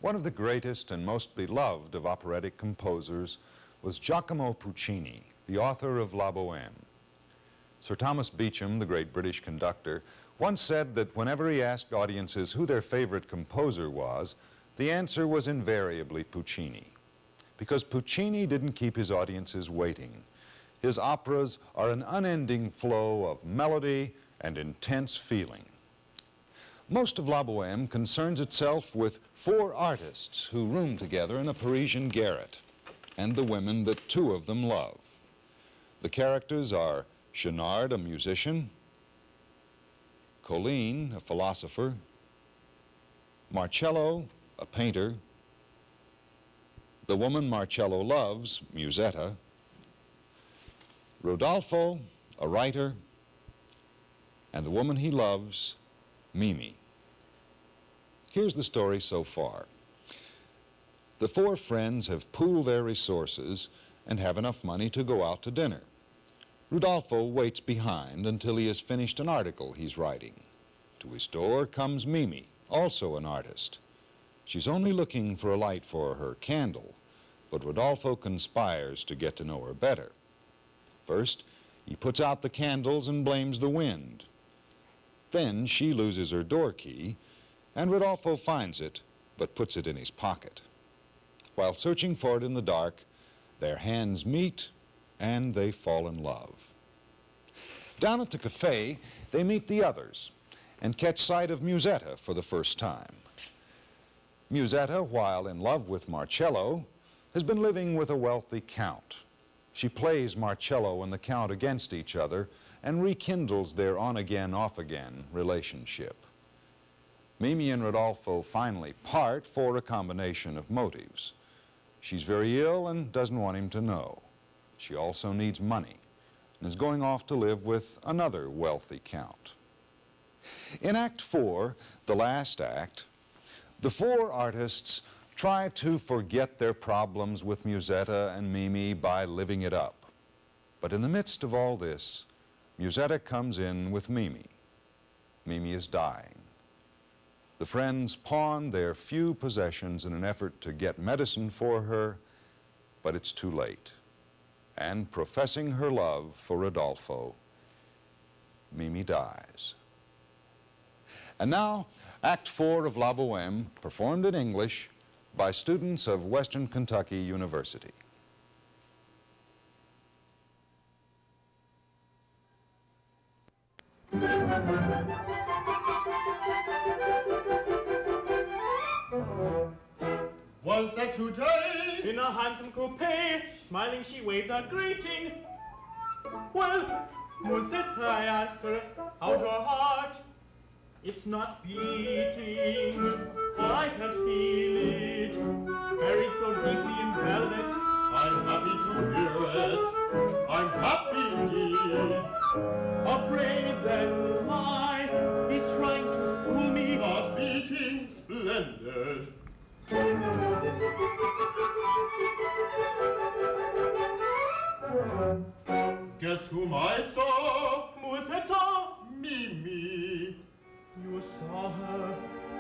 One of the greatest and most beloved of operatic composers was Giacomo Puccini, the author of La Boheme. Sir Thomas Beecham, the great British conductor, once said that whenever he asked audiences who their favorite composer was, the answer was invariably Puccini. Because Puccini didn't keep his audiences waiting. His operas are an unending flow of melody and intense feeling. Most of La Boheme concerns itself with 4 artists who room together in a Parisian garret, and the women that 2 of them love. The characters are Chenard, a musician, Colline, a philosopher, Marcello, a painter, the woman Marcello loves, Musetta, Rodolfo, a writer, and the woman he loves, Mimi. Here's the story so far. The 4 friends have pooled their resources and have enough money to go out to dinner. Rodolfo waits behind until he has finished an article he's writing. To his door comes Mimi, also an artist. She's only looking for a light for her candle, but Rodolfo conspires to get to know her better. First, he puts out the candles and blames the wind. Then she loses her door key, and Rodolfo finds it, but puts it in his pocket. While searching for it in the dark, their hands meet and they fall in love. Down at the cafe, they meet the others and catch sight of Musetta for the first time. Musetta, while in love with Marcello, has been living with a wealthy count. She plays Marcello and the count against each other and rekindles their on-again, off-again relationship. Mimi and Rodolfo finally part for a combination of motives. She's very ill and doesn't want him to know. She also needs money and is going off to live with another wealthy count. In Act 4, the last act, the 4 artists try to forget their problems with Musetta and Mimi by living it up. But in the midst of all this, Musetta comes in with Mimi. Mimi is dying. The friends pawn their few possessions in an effort to get medicine for her, but it's too late. And professing her love for Rodolfo, Mimi dies. And now, Act 4 of La Boheme, performed in English by students of Western Kentucky University. Was that today? In a handsome coupe, smiling she waved a greeting. Well, Musetta, I asked her, how's your heart? It's not beating, I can't feel it, buried so deeply in velvet. I'm happy to hear it. I'm happy indeed. A brazen lie, he's trying to fool me. Not beating, splendid. Guess whom I saw? Musetta, Mimi. you saw her,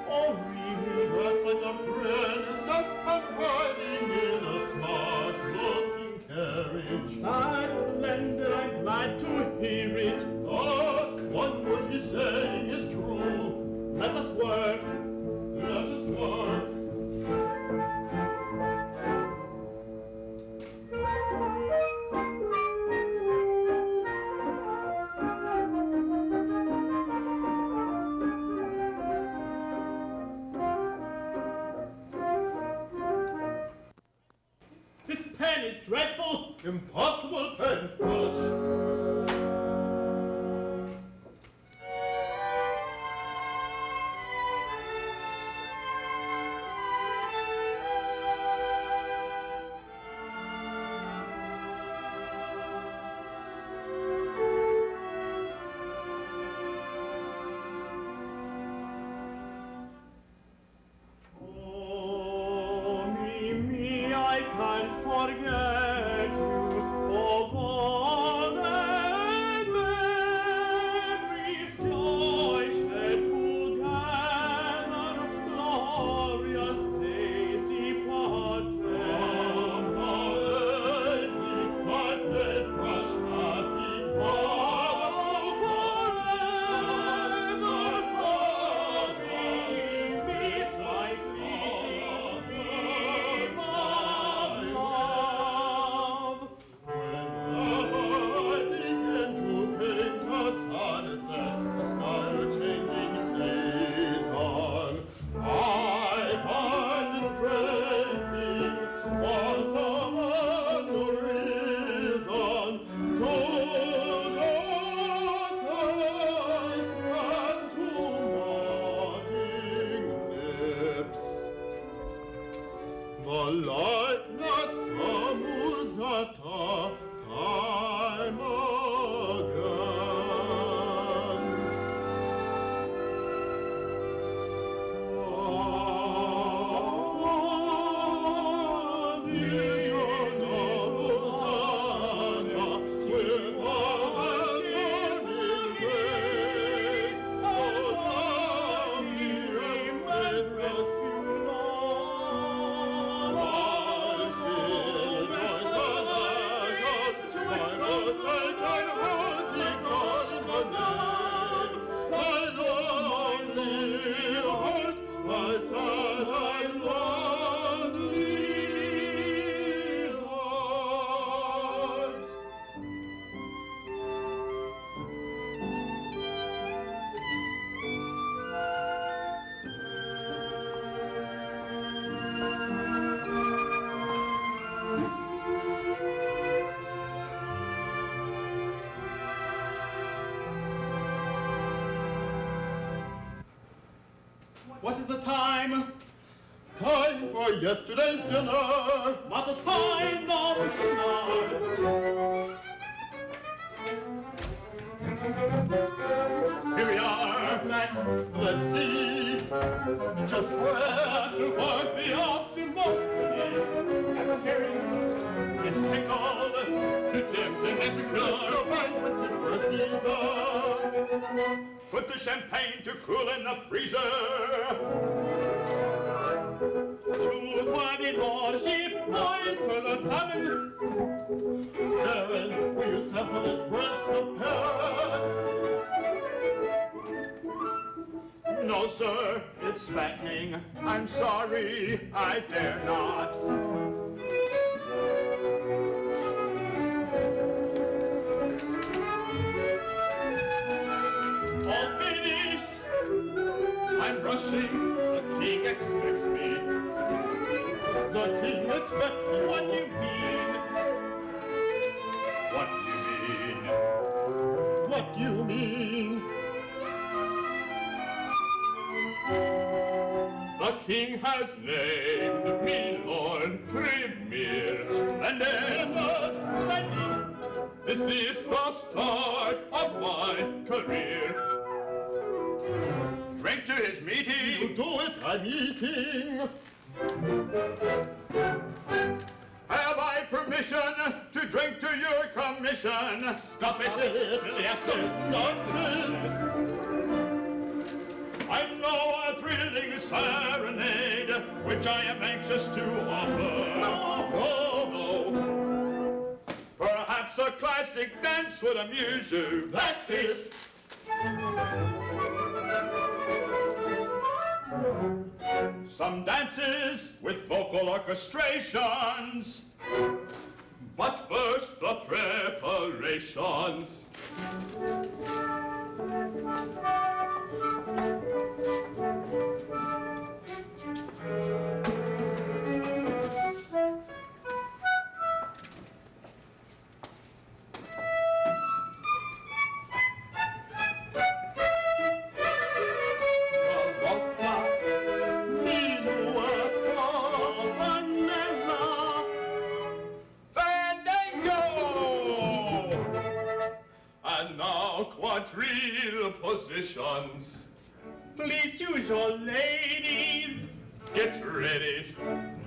oh really? Dressed like a princess and riding in a smart-looking carriage. That's splendid, I'm glad to hear it. Not one word he's saying is true. Let us work. Let us work. This pen is dreadful. Impossible pen push. Oh, Mimi, I can't forget you. Oh, God. that I lonely heart. What is the time? Time for yesterday's dinner. What a sign of a schnar. Here we are. Let's see. Just bread. To work the aftermost and herring. It's pickled To tempt an just epicure. a banquet fit for a Caesar. Put the champagne to cool in the freezer. Choose worthy lordship, oysters or salmon. Baron, will you sample this breast of parrot? No, sir, it's fattening. I'm sorry, I dare not. All finished. I'm rushing. The king expects me. The king expects you. What do you mean? What do you mean? What do you mean? The king has named me Lord Premier. Splendid! Splendid! This is the start of my career. Drink to his You meeting. do it, I'm eating. Have I permission to drink to your commission? Stop it, silly asses. Nonsense. I know a thrilling serenade, which I am anxious to offer. No. Perhaps a classic dance would amuse you. That's it. Some dances with vocal orchestrations. But first, the preparations. Quadrille positions. Please choose your ladies. Get ready.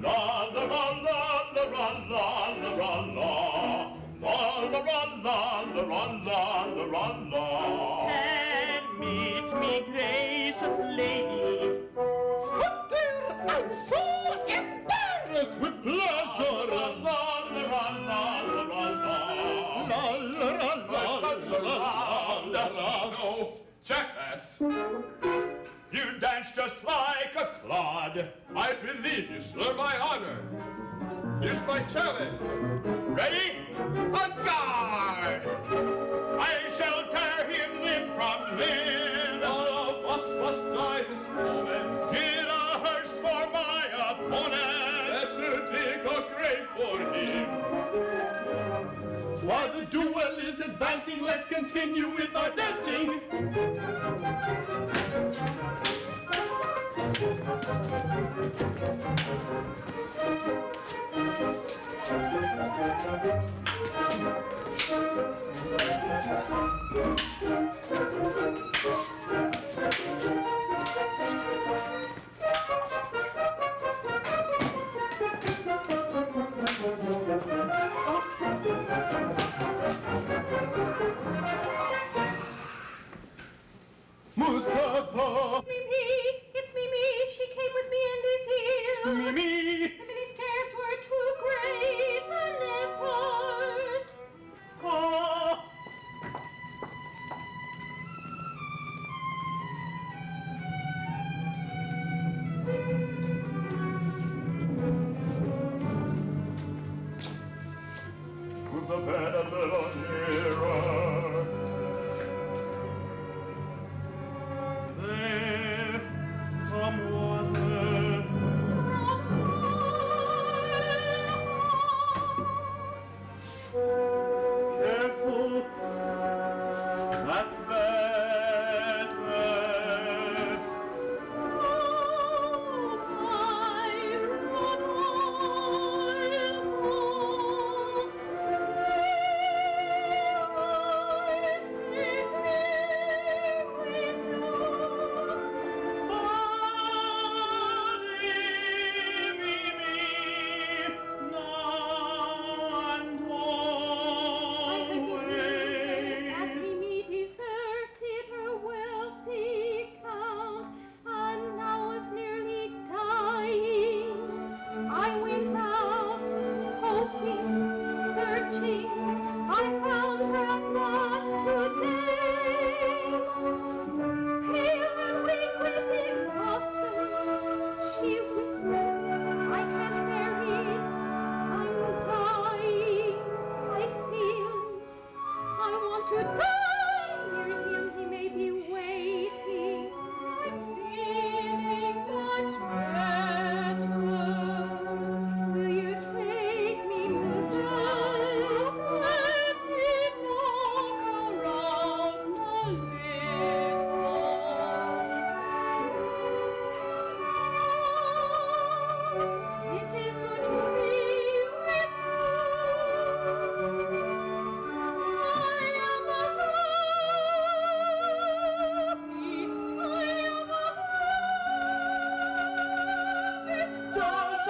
La la la la la la la la la la la la la la la. And meet me, gracious lady. But dear, I'm so embarrassed with pleasure. La la la la la la la. La la la la la la. No, jackass. You dance just like a clod. I believe you slur my honor. Here's my challenge. Ready? On guard! I shall tear him limb from limb. All of us must die this moment. Get a hearse for my opponent. Better dig a grave for him. While the duel is advancing, let's continue with our dancing. Musaka! It's Mimi, she came with me and is here. Mimi! The many stairs were too great an effort. Oh. want to die near him, he may be waiting. I'm feeling much better. Will you take me, Mrs. Let me walk around a little. It is good to be with you. I am happy. Just a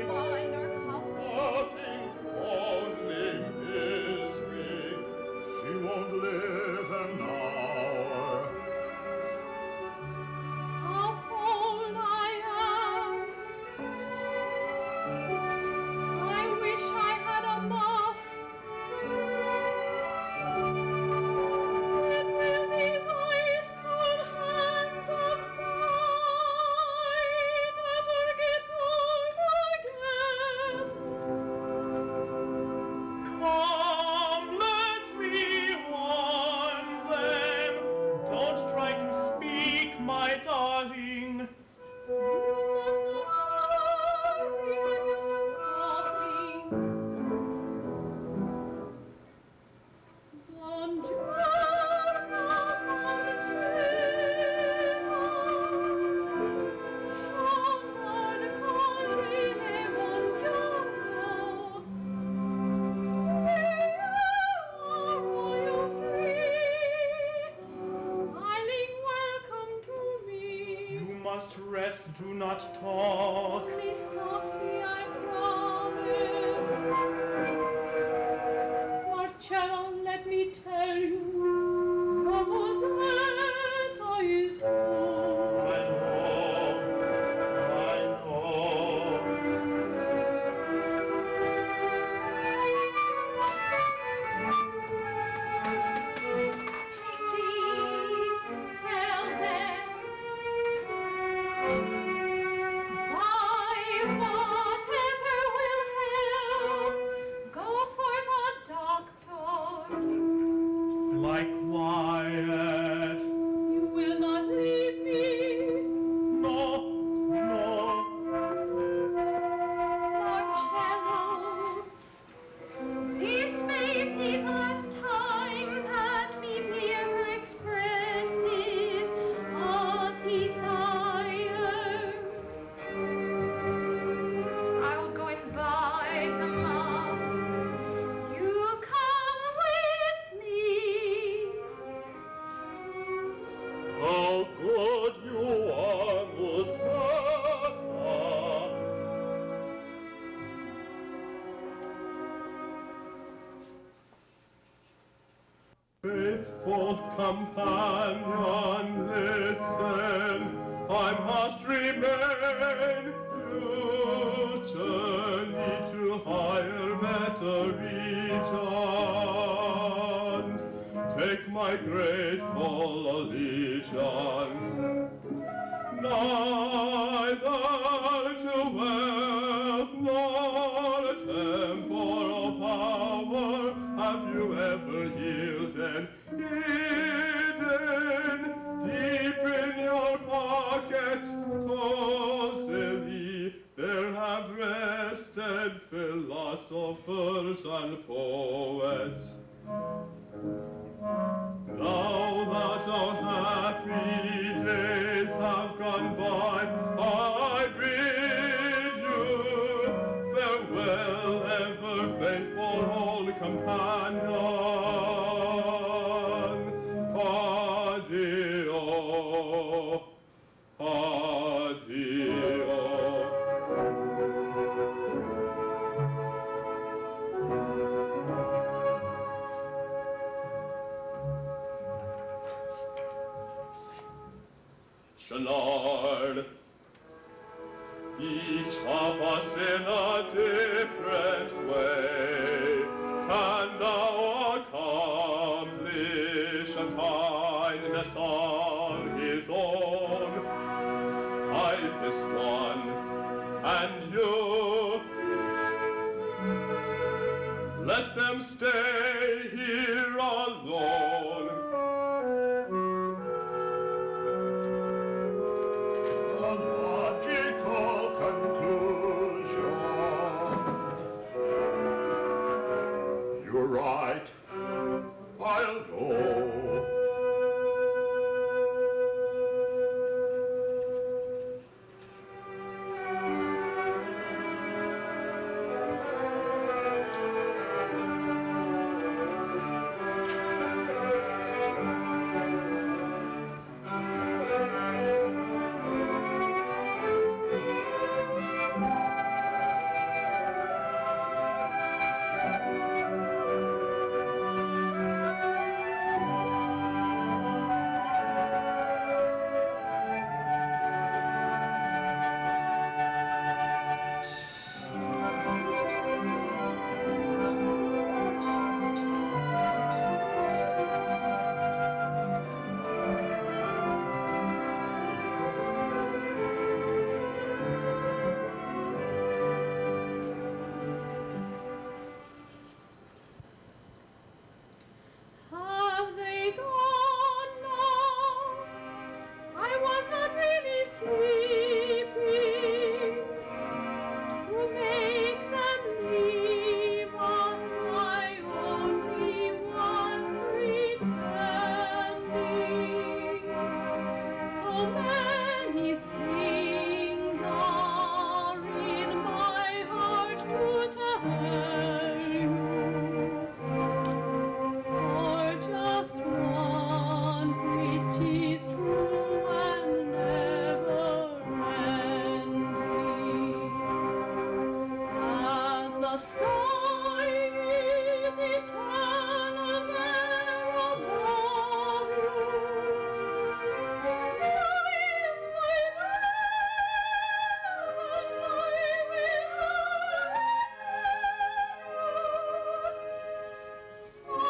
Wine or coffee? Nothing only misery. She won't live an hour. How cold I am! I wish I had a muff. When will these ice cold hands of mine ever get cold again? Come, let me warn them. Don't try to speak, my darling. You must not hurry, I'm used to coughing. Buongiorno, Martina. Buongiorno, Colline, buongiorno. Are you free? Smiling welcome to me. You must rest, do not talk. Only softly, I promise. Marcello, let me tell you, Rosetta is gone. I know. Take these, sell them. Buy whatever will help. Go for the doctor. Like quiet. You will not leave me. No, no. Marcello, this may be the last time that me ever expresses a desire. I'll go and buy the muff. You come with me. How good you are, Musaka. Faithful companion, listen, I must remain. You journey to higher, better regions. Take my grateful allegiance. Neither to wealth nor temporal power have you ever yielded. Hidden deep in your pockets, cosily, there have rested philosophers and poets. Now that our happy days have gone by, I bid you farewell, ever faithful old companion. Addio, addio. Shenard, each of us in a different way can now accomplish a kindness of his own. I've this one, and you. Let them stay here alone. A logical conclusion. You're right. I'll go. Have they gone now? I was not really sleeping. To make them leave us, I only was pretending. So many things are in my heart to tell you. Or just one which is true and never ending. As the sky is eternal there above you, so is my love, and I will always love you. So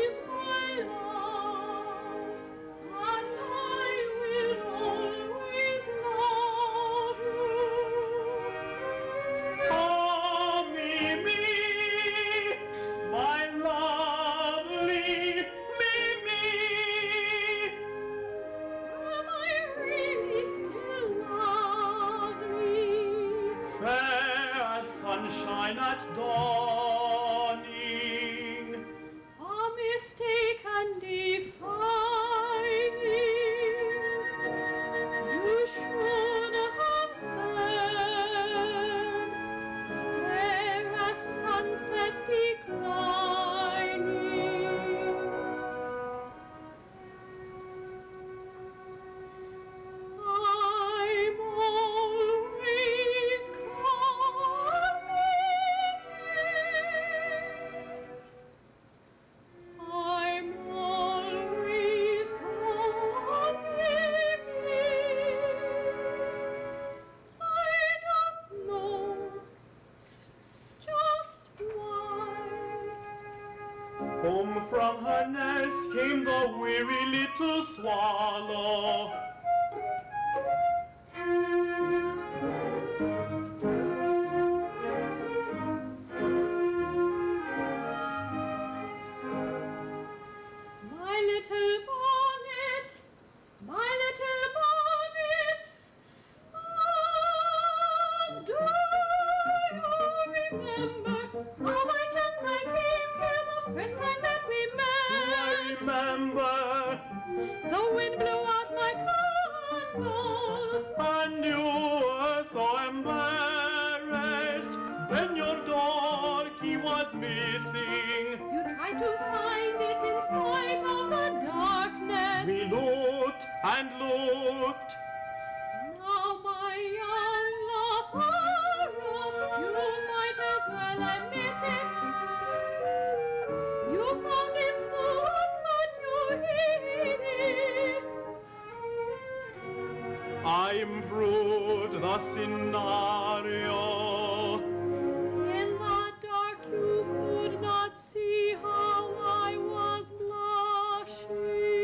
is my love, and I will always love you. Oh, Mimi, my lovely Mimi. Am I really still lovely? Fair as sunshine at dawning. A mistake and defining. You should have said, fair as sunset declining. I'm always coming. I'm always coming. I don't know just why. Home from her nest came the weary little swallow. My little bonnet, my little bonnet. Ah, do you remember how by chance I came here the first time that we I met? remember, The wind blew out my candle. and you were so embarrassed. Then your dog, he was missing. You tried to find it in spite of the darkness. We looked and looked. Now, my young Lothario, you might as well admit it. You found it soon, but you hid it. I improved the scenario. In the dark, you could not see how I was blushing.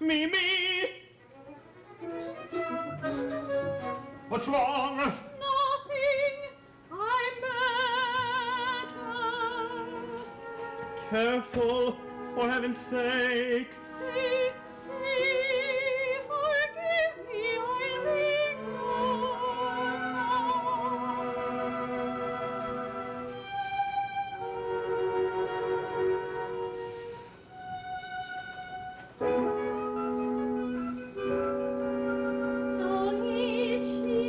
Mimi! What's wrong? Nothing. I'm better. Careful, for heaven's sake. See, forgive me, I'll be How is she?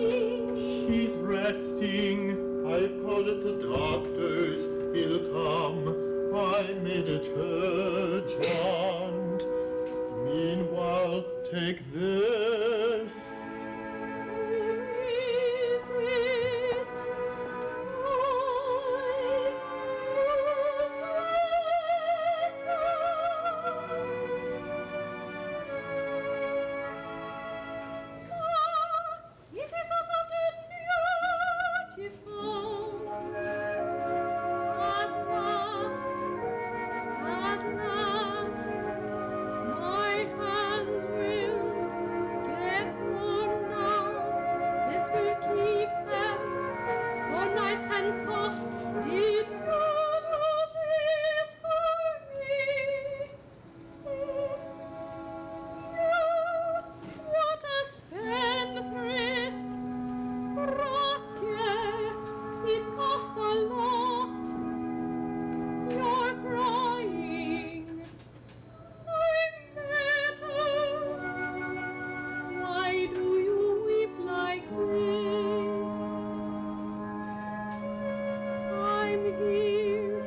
She's resting. I've called at the doctor's, he'll come. I made it urgent. Meanwhile, take this. Is it It is also beautiful. At last, my hand will get warm now. This will keep them so nice and soft. Did you do this for me? What a spendthrift! Grazie, it cost a lot. You're crying. I'm better. Why do you weep like this? I'm here,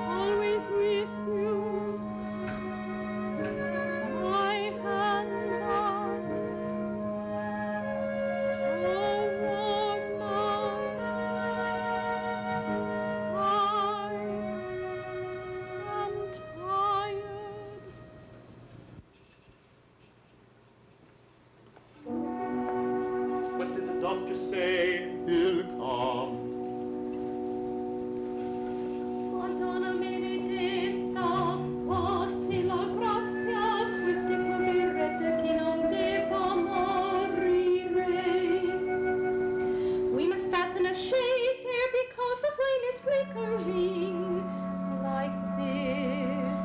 always with you. My hands are so warm now. I am tired. What did the doctor say? He'll come. Madonna benedetta, fatti la grazia, queste poverette che non debba morire. We must fasten a shade there because the flame is flickering like this.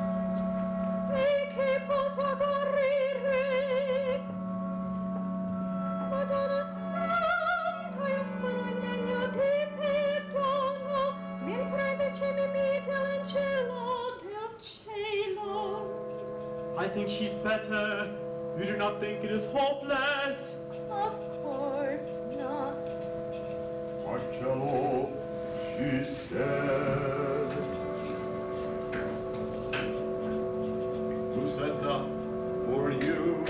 E che posso morire? Madonna Santa, io sono indegno di perdono, mentre invece mi mette l'angelo del cielo. I think she's better. You do not think it is hopeless? Of course not. Marcello, she's dead. Lucetta, for you.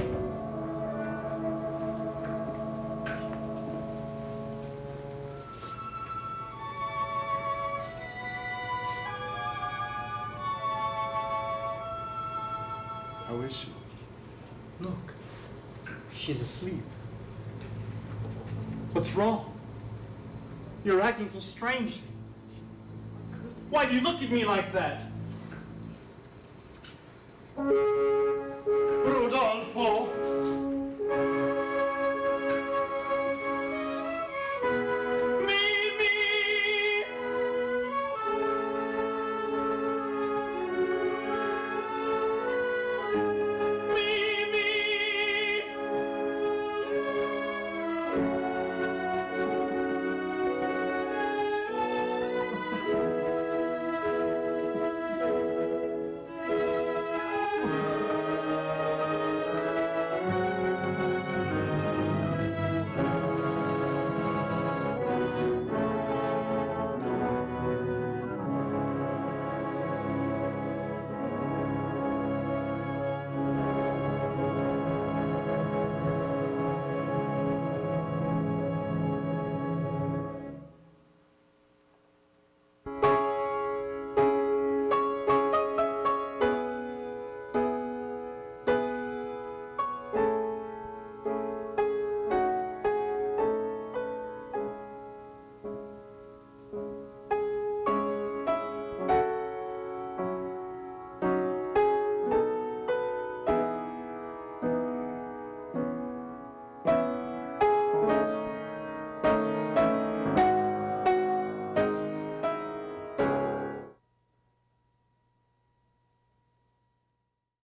How is she? Look, she's asleep. What's wrong? You're acting so strangely. Why do you look at me like that? Rudolfo,